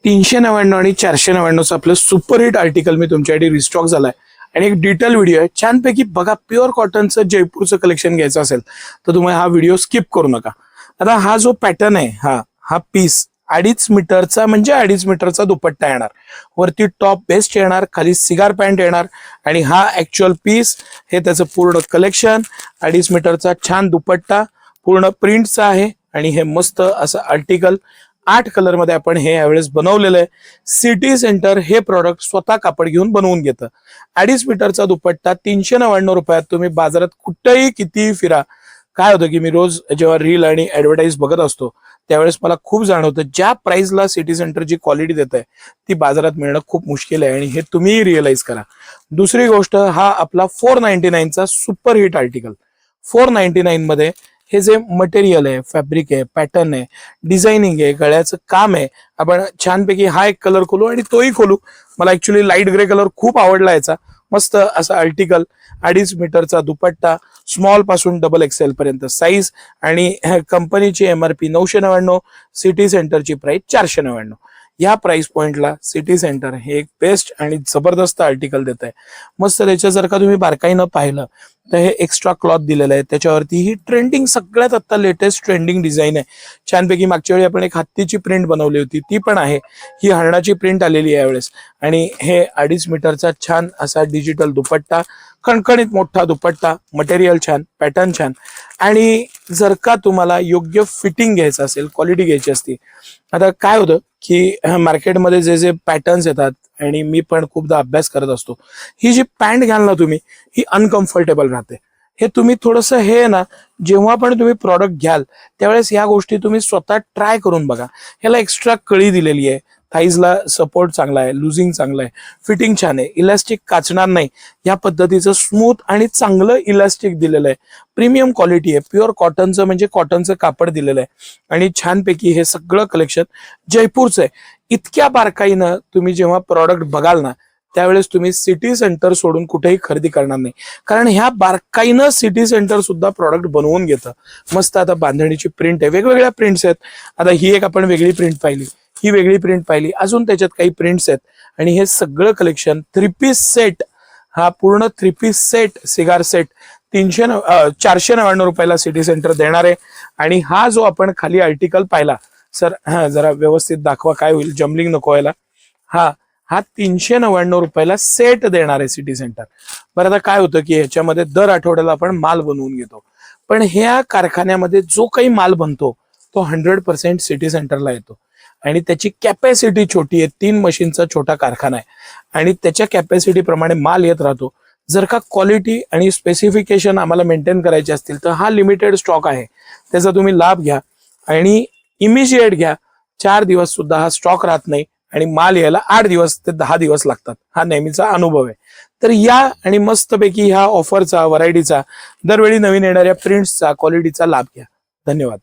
399 आणि 499चं आपलं superhit article मी तुमच्यासाठी रिस्टॉक झालाय आणि एक डिटेल व्हिडिओ आहे छानपैकी बघा. प्युअर कॉटनचं जयपूरचं कलेक्शन घ्यायचं असेल तर तुम्ही हा व्हिडिओ स्किप करू नका. आता हा जो पॅटर्न आहे हा पीस 2.5 मीटरचा म्हणजे 2.5 मीटरचा दुपट्टा येणार, वरती टॉप बेस्ट येणार, खाली सिगार पॅन्ट येणार आणि हा ऍक्च्युअल पीस हे त्याचं पूर्ण कलेक्शन 2.5 मीटरचा छान दुपट्टा पूर्ण प्रिंटचा आहे आणि हे मस्त असं आर्टिकल 8 कलर मध्ये आपण हे यावेळेस बनवलेलं आहे. सिटी सेंटर हे प्रॉडक्ट स्वतः कापड घेऊन बनवून घेतं. 2.5 मीटरचा दुपट्टा 399 रुपयात तुम्ही बाजारात कुठेही कितीही फिरा. काय होतं की मी रोज जेव्हा रील आणि ऍडव्हर्टाईज बघत असतो त्यावेळेस मला खूप जाणवतं ज्या प्राइसला सिटी सेंटर जी क्वालिटी देत आहे ती बाजारात मिळणं खूप मुश्किल आहे आणि हे तुम्ही रिअलाइज करा. दुसरी गोष्ट, हा आपला 499चा सुपर हिट आर्टिकल. 499 मध्ये हे जे मटेरियल आहे, फॅब्रिक आहे, पॅटर्न आहे, डिझायनिंग आहे, गळ्याचं काम आहे. आपण छानपैकी हा एक कलर खोलू आणि तोही खोलू. मला ऍक्च्युली लाईट ग्रे कलर खूप आवडला याचा. मस्त असा आर्टिकल, 2.5 मीटरचा दुपट्टा, स्मॉल पासून XXL पर्यंत साईज आणि कंपनीची MRP 999, सिटी सेंटरची प्राइस 499. या प्राइस पॉइंटला सिटी सेंटर हे एक बेस्ट आणि जबरदस्त आर्टिकल देत आहे. मस्त त्याच्या जर का तुम्ही बारकाईनं पाहिलं तर हे एक्स्ट्रा क्लॉथ दिलेलं आहे. त्याच्यावरती ही ट्रेंडिंग सगळ्यात आता लेटेस्ट ट्रेंडिंग डिझाईन आहे. छानपैकी मागच्या वेळी आपण एक हत्तीची प्रिंट बनवली होती ती पण आहे. ही हरणाची प्रिंट आलेली आहे यावेळेस आणि हे 2.5 मीटरचा छान असा डिजिटल दुपट्टा, खणखणीत मोठा दुपट्टा, मटेरियल छान, पॅटर्न छान. आणि जर का तुम्हाला योग्य फिटिंग घ्यायचं असेल, क्वालिटी घ्यायची असती, आता काय होतं की मार्केटमध्ये जे जे पॅटर्न्स येतात आणि मी पण खूपदा अभ्यास करत असतो, ही जी पॅन्ट घ्याल ना तुम्ही ही अनकम्फर्टेबल राहते. हे तुम्ही थोडंसं हे ना, जेव्हा पण तुम्ही प्रॉडक्ट घ्याल त्यावेळेस या गोष्टी तुम्ही स्वतः ट्राय करून बघा. ह्याला एक्स्ट्रा कळी दिलेली आहे, थाईजला सपोर्ट चांगला आहे, लुझिंग चांगलं आहे, फिटिंग छान आहे, इलास्टिक काचणार नाही या पद्धतीचं स्मूथ आणि चांगलं इलास्टिक दिलेलं आहे. प्रीमियम क्वालिटी आहे, प्युअर कॉटनचं म्हणजे कॉटनचं कापड दिलेलं आहे आणि छानपैकी हे सगळं कलेक्शन जयपूरचं आहे. इतक्या बारकाईनं तुम्ही जेव्हा प्रॉडक्ट बघाल ना त्यावेळेस तुम्ही सिटी सेंटर सोडून कुठेही खरेदी करणार नाही, कारण ह्या बारकाईनं सिटी सेंटर सुद्धा प्रॉडक्ट बनवून घेतं. मस्त आता बांधणीची प्रिंट आहे, वेगवेगळ्या प्रिंट्स आहेत. आता ही एक आपण वेगळी प्रिंट पाहिली, ही वेगळी प्रिंट पाहिली, अजून त्याच्यात काही प्रिंट्स आहेत आणि हे सगळं कलेक्शन 3 पीस सेट, हा पूर्ण 3 पीस सेट, सिगार सेट 499 रुपयाला सिटी सेंटर देणार आहे. आणि हा जो आपण खाली आर्टिकल पाहिला, सर जरा व्यवस्थित दाखवा, काय होईल, जम्बलिंग नको व्हायला. हा 399 रुपयाला सेट देणार आहे सिटी सेंटर. बरं, आता काय होतं की ह्याच्यामध्ये दर आठवड्याला आपण माल बनवून घेतो, पण ह्या कारखान्यामध्ये जो काही माल बनतो तो 100% सिटी सेंटरला येतो आणि त्याची कॅपॅसिटी छोटी आहे. 3 मशीनचा छोटा कारखाना आहे आणि त्याच्या कॅपॅसिटी प्रमाणे माल येत राहतो. जर का क्वालिटी आणि स्पेसिफिकेशन आम्हाला मेंटेन करायचे असतील तर हा लिमिटेड स्टॉक आहे, त्याचा तुम्ही लाभ घ्या आणि इमिजिएट घ्या. 4 दिवस सुद्धा हा स्टॉक राहत नाही आणि माल यायला 8 दिवस ते 10 दिवस लागतात. हा नेहमीचा अनुभव आहे. तर या आणि मस्तपैकी ह्या ऑफरचा, व्हरायटीचा, दरवेळी नवीन येणाऱ्या प्रिंट्सचा, क्वालिटीचा लाभ घ्या. धन्यवाद.